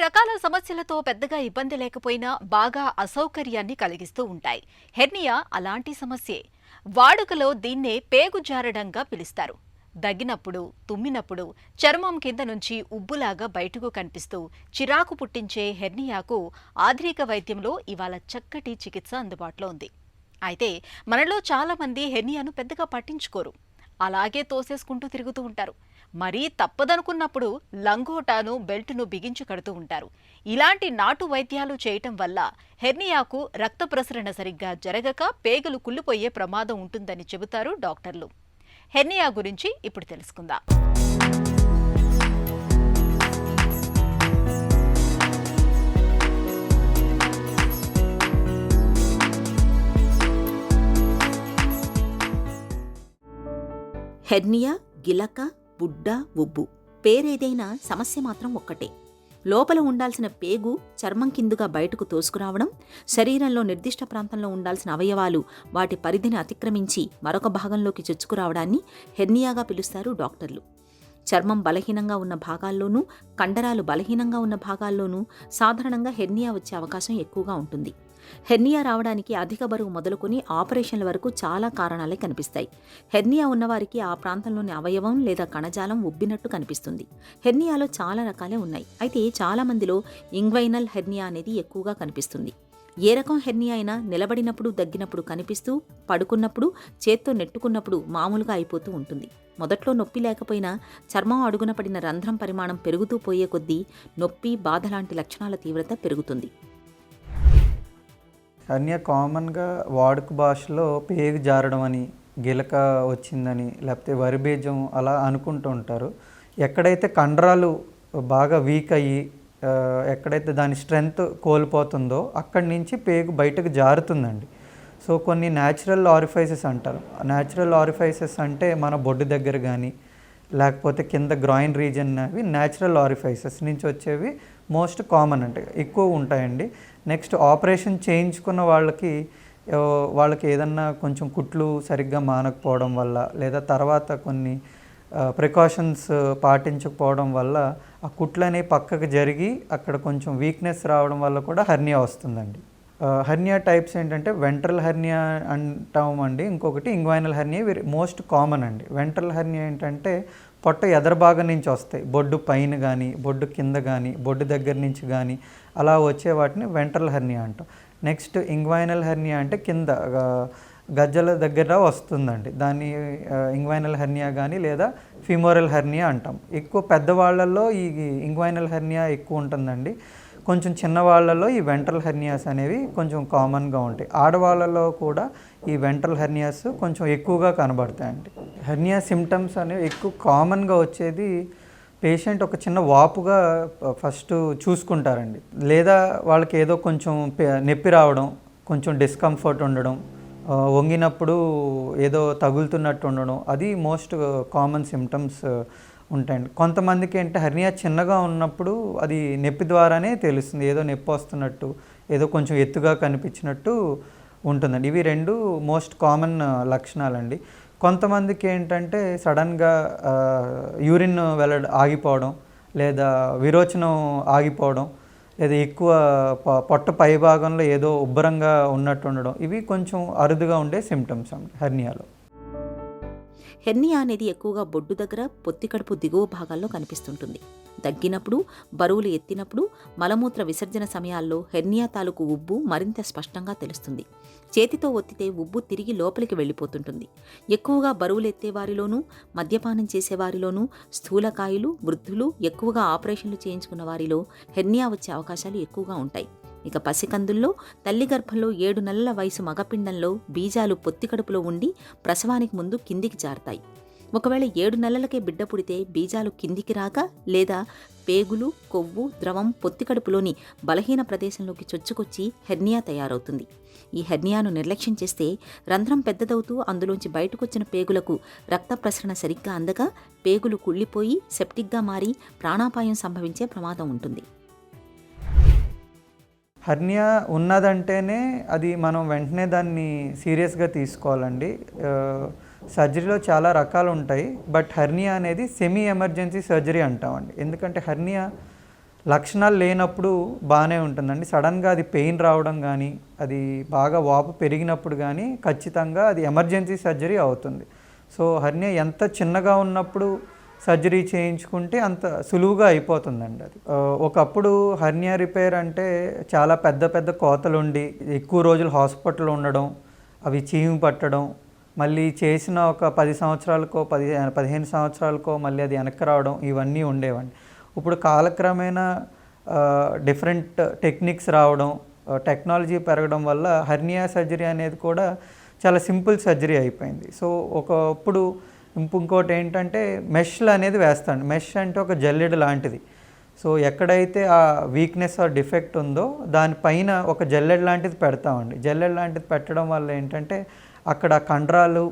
రకాల సమస్యలతో పెద్దగా ఇబ్బంది లేకపోయినా బాగా అసౌకర్యాన్ని కలిగిస్తూ ఉంటాయి. హెర్నియా అలాంటి సమస్యే. వాడుకలో దీన్నే పేగు జారడంగా పిలుస్తారు. దగ్గినప్పుడు, తుమ్మినప్పుడు చర్మం కింద నుంచి ఉబ్బులాగా బయటకు కనిపిస్తూ చిరాకు పుట్టించే హెర్నియాకు ఆధునిక వైద్యంలో ఇవాళ చక్కటి చికిత్స అందుబాటులో ఉంది. అయితే మనలో చాలా మంది హెర్నియాను పెద్దగా పట్టించుకోరు. అలాగే తోసేసుకుంటూ తిరుగుతూ ఉంటారు. మరీ తప్పదనుకున్నప్పుడు లంగోటాను, బెల్టును బిగించి కడుతూ ఉంటారు. ఇలాంటి నాటు వైద్యాలు చేయటం వల్ల హెర్నియాకు రక్త ప్రసరణ సరిగ్గా జరగక పేగులు కుళ్ళిపోయే ప్రమాదం ఉంటుందని చెబుతారు డాక్టర్లు. హెర్నియా గురించి ఇప్పుడు తెలుసుకుందాం. హెర్నియా, గిలక, బుడ్డ, ఉబ్బు పేరేదైనా సమస్య మాత్రం ఒక్కటే. లోపల ఉండాల్సిన పేగు చర్మం కిందుగా బయటకు తోసుకురావడం, శరీరంలో నిర్దిష్ట ప్రాంతంలో ఉండాల్సిన అవయవాలు వాటి పరిధిని అతిక్రమించి మరొక భాగంలోకి చొచ్చుకురావడాన్ని హెర్నియాగా పిలుస్తారు డాక్టర్లు. చర్మం బలహీనంగా ఉన్న భాగాల్లోనూ, కండరాలు బలహీనంగా ఉన్న భాగాల్లోనూ సాధారణంగా హెర్నియా వచ్చే అవకాశం ఎక్కువగా ఉంటుంది. హెర్నియా రావడానికి అధిక బరువు మొదలుకొని ఆపరేషన్ల వరకు చాలా కారణాలే కనిపిస్తాయి. హెర్నియా ఉన్నవారికి ఆ ప్రాంతంలోని అవయవం లేదా కణజాలం ఉబ్బినట్టు కనిపిస్తుంది. హెర్నియాలో చాలా రకాలే ఉన్నాయి. అయితే చాలా మందిలో ఇంగ్వైనల్ హెర్నియా అనేది ఎక్కువగా కనిపిస్తుంది. ఏ రకం హెర్నియా అయినా నిలబడినప్పుడు, దగ్గినప్పుడు కనిపిస్తూ, పడుకున్నప్పుడు, చేత్తో నెట్టుకున్నప్పుడు మామూలుగా అయిపోతూ ఉంటుంది. మొదట్లో నొప్పి లేకపోయినా చర్మం అడుగున పడిన రంధ్రం పరిమాణం పెరుగుతూ పోయే కొద్దీ నొప్పి, బాధ లాంటి లక్షణాల తీవ్రత పెరుగుతుంది. హెర్నియా కామన్గా వాడుక భాషలో పేగు జారడం అని, గిలక వచ్చిందని, లేకపోతే వరిబీజం అలా అనుకుంటూ ఉంటారు. ఎక్కడైతే కండరాలు బాగా వీక్ అయ్యి ఎక్కడైతే దాని స్ట్రెంగ్త్ కోల్పోతుందో అక్కడి నుంచి పేగు బయటకు జారుతుందండి. సో కొన్ని న్యాచురల్ ఆరిఫైసెస్ అంటారు. న్యాచురల్ ఆరిఫైసెస్ అంటే మన బొడ్డు దగ్గర కానీ, లేకపోతే కింద గ్రాయిన్ రీజన్ అవి న్యాచురల్ ఆరిఫైసెస్ నుంచి వచ్చేవి మోస్ట్ కామన్ అంటే ఎక్కువ ఉంటాయండి. నెక్స్ట్ ఆపరేషన్ చేయించుకున్న వాళ్ళకి ఏదన్నా కొంచెం కుట్లు సరిగ్గా మానకపోవడం వల్ల, లేదా తర్వాత కొన్ని ప్రికాషన్స్ పాటించకపోవడం వల్ల ఆ కుట్లు అనేవి పక్కకు జరిగి అక్కడ కొంచెం వీక్నెస్ రావడం వల్ల కూడా హెర్నియా వస్తుందండి. హెర్నియా టైప్స్ ఏంటంటే వెంట్రల్ హెర్నియా అంటామండి, ఇంకొకటి ఇంగ్వైనల్ హెర్నియా. మోస్ట్ కామన్ అండి. వెంట్రల్ హెర్నియా ఏంటంటే పొట్ట ఎదర భాగం నుంచి వస్తాయి, బొడ్డు పైన కానీ, బొడ్డు కింద కానీ, బొడ్డు దగ్గర నుంచి కానీ అలా వచ్చే వాటిని వెంట్రల్ హెర్నియా అంటాం. నెక్స్ట్ ఇంగ్వైనల్ హెర్నియా అంటే కింద గజ్జల దగ్గర వస్తుందండి. దాన్ని ఇంగ్వైనల్ హెర్నియా కానీ లేదా ఫిమోరల్ హెర్నియా అంటాం. ఎక్కువ పెద్దవాళ్ళల్లో ఈ ఇంగ్వైనల్ హెర్నియా ఎక్కువ ఉంటుందండి. కొంచెం చిన్నవాళ్ళలో ఈ వెంట్రల్ హెర్నియాస్ అనేవి కొంచెం కామన్గా ఉంటాయి. ఆడవాళ్ళలో కూడా ఈ వెంట్రల్ హెర్నియాస్ కొంచెం ఎక్కువగా కనబడతాయండి. హెర్నియా సిమ్టమ్స్ అనేవి ఎక్కువ కామన్గా వచ్చేది పేషెంట్ ఒక చిన్న వాపుగా ఫస్ట్ చూసుకుంటారండి, లేదా వాళ్ళకి ఏదో కొంచెం నొప్పి రావడం, కొంచెం డిస్కంఫర్ట్ ఉండడం, వంగినప్పుడు ఏదో తగులుతున్నట్టు ఉండడం, అది మోస్ట్ కామన్ సిమ్టమ్స్ ఉంటాయండి. కొంతమందికి ఏంటంటే హెర్నియా చిన్నగా ఉన్నప్పుడు అది నొప్పి ద్వారానే తెలుస్తుంది, ఏదో నొప్పి వస్తున్నట్టు, ఏదో కొంచెం ఎత్తుగా కనిపించినట్టు ఉంటుందండి. ఇవి రెండు మోస్ట్ కామన్ లక్షణాలండి. కొంతమందికి ఏంటంటే సడన్గా యూరిన్ ఆగిపోవడం, లేదా విరోచనం ఆగిపోవడం, లేదా ఎక్కువ పొట్ట పై భాగంలో ఏదో ఉబ్బరంగా ఉన్నట్టు ఉండడం, ఇవి కొంచెం అరుదుగా ఉండే సిమ్టమ్స్ అండి హెర్నియాలో. హెర్నియా అనేది ఎక్కువగా బొడ్డు దగ్గర, పొత్తి కడుపు దిగువ భాగాల్లో కనిపిస్తుంటుంది. దగ్గినప్పుడు, బరువులు ఎత్తినప్పుడు, మలమూత్ర విసర్జన సమయాల్లో హెర్నియా తాలూకు ఉబ్బు మరింత స్పష్టంగా తెలుస్తుంది. చేతితో ఒత్తితే ఉబ్బు తిరిగి లోపలికి వెళ్ళిపోతుంటుంది. ఎక్కువగా బరువులు ఎత్తేవారిలోనూ, మద్యపానం చేసేవారిలోనూ, స్థూలకాయులు, వృద్ధులు, ఎక్కువగా ఆపరేషన్లు చేయించుకున్న వారిలో హెర్నియా వచ్చే అవకాశాలు ఎక్కువగా ఉంటాయి. ఇక పసికందుల్లో, తల్లి గర్భంలో 7 నెలల వయసు మగపిండంలో బీజాలు పొత్తి కడుపులో ఉండి ప్రసవానికి ముందు కిందికి జారుతాయి. ఒకవేళ 7 నెలలకే బిడ్డ పుడితే బీజాలు కిందికి రాక, లేదా పేగులు, కొవ్వు, ద్రవం పొత్తి కడుపులోని బలహీన ప్రదేశంలోకి చొచ్చుకొచ్చి హెర్నియా తయారవుతుంది. ఈ హెర్నియాను నిర్లక్ష్యం చేస్తే రంధ్రం పెద్దదవుతూ అందులోంచి బయటకొచ్చిన పేగులకు రక్త ప్రసరణ సరిగ్గా అందక పేగులు కుళ్ళిపోయి సెప్టిక్గా మారి ప్రాణాపాయం సంభవించే ప్రమాదం ఉంటుంది. హెర్నియా ఉన్నదంటేనే అది మనం వెంటనే దాన్ని సీరియస్గా తీసుకోవాలండి. సర్జరీలో చాలా రకాలు ఉంటాయి, బట్ హెర్నియా అనేది సెమీ ఎమర్జెన్సీ సర్జరీ అంటామండి. ఎందుకంటే హెర్నియా లక్షణాలు లేనప్పుడు బాగానే ఉంటుందండి. సడన్గా అది పెయిన్ రావడం కానీ, అది బాగా వాపు పెరిగినప్పుడు కానీ ఖచ్చితంగా అది ఎమర్జెన్సీ సర్జరీ అవుతుంది. సో హెర్నియా ఎంత చిన్నగా ఉన్నప్పుడు సర్జరీ చేయించుకుంటే అంత సులువుగా అయిపోతుందండి అది. ఒకప్పుడు హెర్నియా రిపేర్ అంటే చాలా పెద్ద పెద్ద కోతలుండి ఎక్కువ రోజులు హాస్పిటల్ ఉండడం, అవి చీము పట్టడం, మళ్ళీ చేసిన ఒక 10 సంవత్సరాలకో 15 సంవత్సరాలకో మళ్ళీ అది వెనక్కి రావడం, ఇవన్నీ ఉండేవండి. ఇప్పుడు కాలక్రమేణా డిఫరెంట్ టెక్నిక్స్ రావడం, టెక్నాలజీ పెరగడం వల్ల హెర్నియా సర్జరీ అనేది కూడా చాలా సింపుల్ సర్జరీ అయిపోయింది. సో ఒకప్పుడు ఇంకోటి ఏంటంటే మెష్లు అనేది వేస్తాండి. మెష్ అంటే ఒక జల్లెడ లాంటిది. సో ఎక్కడైతే ఆ వీక్నెస్ ఆర్ డిఫెక్ట్ ఉందో దానిపైన ఒక జల్లెడ లాంటిది పెడతామండి. జల్లెడ లాంటిది పెట్టడం వల్ల ఏంటంటే అక్కడ కండరాలు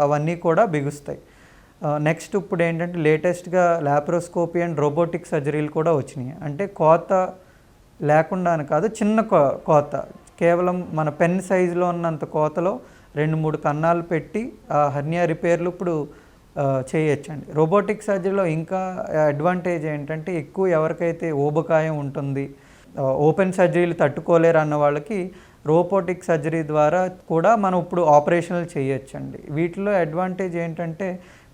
అవన్నీ కూడా బిగుస్తాయి. నెక్స్ట్ ఇప్పుడు ఏంటంటే లేటెస్ట్గా లాప్రోస్కోపీ అండ్ రోబోటిక్ సర్జరీలు కూడా వచ్చినాయి. అంటే కోత లేకుండా అని కాదు, చిన్న కోత, కేవలం మన పెన్ సైజులో ఉన్నంత కోతలో 2-3 కన్నాలు పెట్టి హెర్నియా రిపేర్లు ఇప్పుడు చేయొచ్చండి. రోబోటిక్ సర్జరీలో ఇంకా అడ్వాంటేజ్ ఏంటంటే ఎక్కువ ఎవరికైతే ఊబకాయం ఉంటుంది, ఓపెన్ సర్జరీలు తట్టుకోలేరు అన్న వాళ్ళకి రోబోటిక్ సర్జరీ ద్వారా కూడా మనం ఇప్పుడు ఆపరేషన్లు చేయొచ్చండి. వీటిలో అడ్వాంటేజ్ ఏంటంటే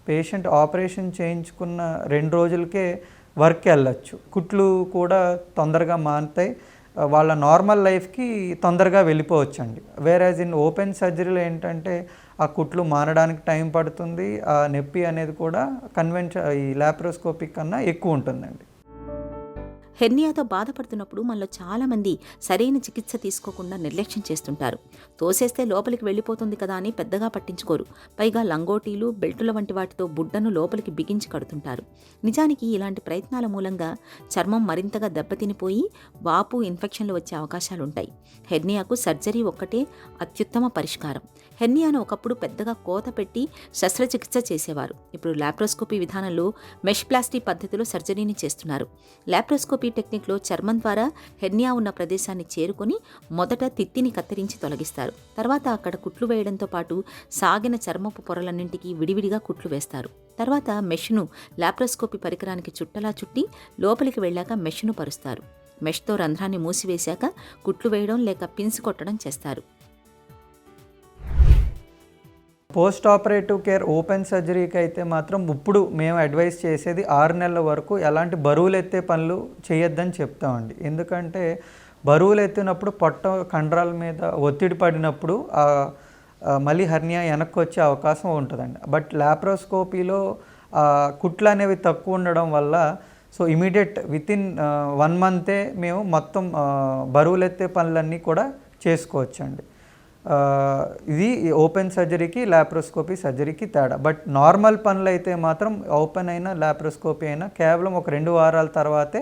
పేషెంట్ ఆపరేషన్ చేయించుకున్న 2 రోజులకే వర్క్ వెళ్ళచ్చు, కుట్లు కూడా తొందరగా మానుతాయి, వాళ్ళ నార్మల్ లైఫ్కి తొందరగా వెళ్ళిపోవచ్చండి. వేరేజ్ ఇన్ ఓపెన్ సర్జరీలో ఏంటంటే ఆ కుట్లు మానడానికి టైం పడుతుంది, ఆ నొప్పి అనేది కూడా ఈ లాప్రోస్కోపిక్ కన్నా ఎక్కువ ఉంటుందండి. హెర్నియాతో బాధపడుతున్నప్పుడు మనలో చాలామంది సరైన చికిత్స తీసుకోకుండా నిర్లక్ష్యం చేస్తుంటారు. తోసేస్తే లోపలికి వెళ్ళిపోతుంది కదా అని పెద్దగా పట్టించుకోరు. పైగా లంగోటీలు, బెల్టుల వంటి వాటితో బుడ్డను లోపలికి బిగించి కడుతుంటారు. నిజానికి ఇలాంటి ప్రయత్నాల మూలంగా చర్మం మరింతగా దెబ్బతినిపోయి వాపు, ఇన్ఫెక్షన్లు వచ్చే అవకాశాలుంటాయి. హెర్నియాకు సర్జరీ ఒక్కటే అత్యుత్తమ పరిష్కారం. హెర్నియాను ఒకప్పుడు పెద్దగా కోత పెట్టి శస్త్రచికిత్స చేసేవారు. ఇప్పుడు లాప్రోస్కోపీ విధానంలో మెష్ ప్లాస్టీ పద్ధతిలో సర్జరీని చేస్తున్నారు. లాప్రోస్కోపీ టెక్నిక్లో చర్మం ద్వారా హెర్నియా ఉన్న ప్రదేశాన్ని చేరుకొని మొదట తిత్తిని కత్తిరించి తొలగిస్తారు. తర్వాత అక్కడ కుట్లు వేయడంతో పాటు సాగిన చర్మపు పొరలన్నింటికీ విడివిడిగా కుట్లు వేస్తారు. తర్వాత మెష్ను లాప్రోస్కోపీ పరికరానికి చుట్టలా చుట్టి లోపలికి వెళ్ళాక మెష్ను పరుస్తారు. మెష్తో రంధ్రాన్ని మూసివేశాక కుట్లు వేయడం లేక పిన్స్ కొట్టడం చేస్తారు. పోస్ట్ ఆపరేటివ్ కేర్ ఓపెన్ సర్జరీకి అయితే మాత్రం ఇప్పుడు మేము అడ్వైస్ చేసేది 6 నెలల వరకు ఎలాంటి బరువులు ఎత్తే పనులు చేయొద్దని చెప్తామండి. ఎందుకంటే బరువులు ఎత్తినప్పుడు పొట్ట కండరాల మీద ఒత్తిడి పడినప్పుడు మళ్ళీ హెర్నియా వెనక్కి వచ్చే అవకాశం ఉంటుందండి. బట్ లాప్రోస్కోపీలో కుట్లు అనేవి తక్కువ ఉండడం వల్ల సో ఇమీడియట్ వితిన్ 1 మంతే మేము మొత్తం బరువులు ఎత్తే పనులన్నీ కూడా చేసుకోవచ్చండి. ఇది ఓపెన్ సర్జరీకి లాప్రోస్కోపీ సర్జరీకి తేడా. బట్ నార్మల్ పనులు అయితే మాత్రం ఓపెన్ అయినా లాప్రోస్కోపీ అయినా కేవలం ఒక 2 వారాల తర్వాతే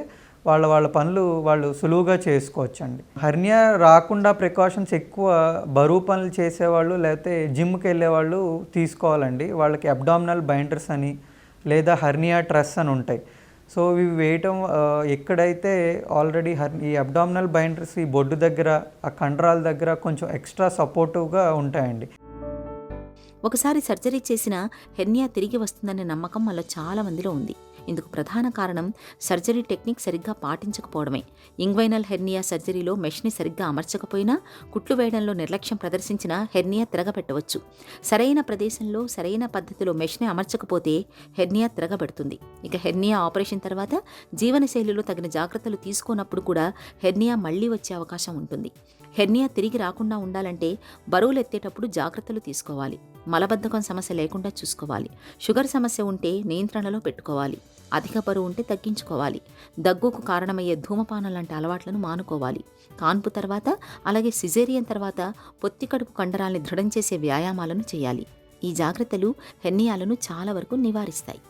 వాళ్ళ పనులు వాళ్ళు సులువుగా చేసుకోవచ్చండి. హెర్నియా రాకుండా ప్రికాషన్స్ ఎక్కువ బరువు పనులు చేసేవాళ్ళు లేకపోతే జిమ్కి వెళ్ళేవాళ్ళు తీసుకోవాలండి. వాళ్ళకి అబ్డామినల్ బైండర్స్ అని లేదా హెర్నియా ట్రస్ అని ఉంటాయి. సో ఇవి వేయటం ఎక్కడైతే ఆల్రెడీ ఈ అబ్డామినల్ బైండర్స్ ఈ బొడ్డు దగ్గర, ఆ కండరాల దగ్గర కొంచెం ఎక్స్ట్రా సపోర్టివ్గా ఉంటాయండి. ఒకసారి సర్జరీ చేసిన హెర్నియా తిరిగి వస్తుందనే నమ్మకం మనలో చాలా మందిలో ఉంది. ఇందుకు ప్రధాన కారణం సర్జరీ టెక్నిక్ సరిగ్గా పాటించకపోవడమే. ఇంగ్వైనల్ హెర్నియా సర్జరీలో మెష్ని సరిగ్గా అమర్చకపోయినా, కుట్లు వేయడంలో నిర్లక్ష్యం ప్రదర్శించినా హెర్నియా తిరగబెట్టవచ్చు. సరైన ప్రదేశంలో సరైన పద్ధతిలో మెష్ని అమర్చకపోతే హెర్నియా తిరగబెడుతుంది. ఇక హెర్నియా ఆపరేషన్ తర్వాత జీవనశైలిలో తగిన జాగ్రత్తలు తీసుకోనప్పుడు కూడా హెర్నియా మళ్లీ వచ్చే అవకాశం ఉంటుంది. హెర్నియా తిరిగి రాకుండా ఉండాలంటే బరువులు ఎత్తేటప్పుడు జాగ్రత్తలు తీసుకోవాలి. మలబద్ధకం సమస్య లేకుండా చూసుకోవాలి. షుగర్ సమస్య ఉంటే నియంత్రణలో పెట్టుకోవాలి. అధిక బరువు ఉంటే తగ్గించుకోవాలి. దగ్గుకు కారణమయ్యే ధూమపానం లాంటి అలవాట్లను మానుకోవాలి. కాన్పు తర్వాత అలాగే సిజేరియన్ తర్వాత పొత్తికడుపు కండరాల్ని దృఢం చేసే వ్యాయామాలను చేయాలి. ఈ జాగ్రత్తలు హెర్నియాలను చాలా వరకు నివారిస్తాయి.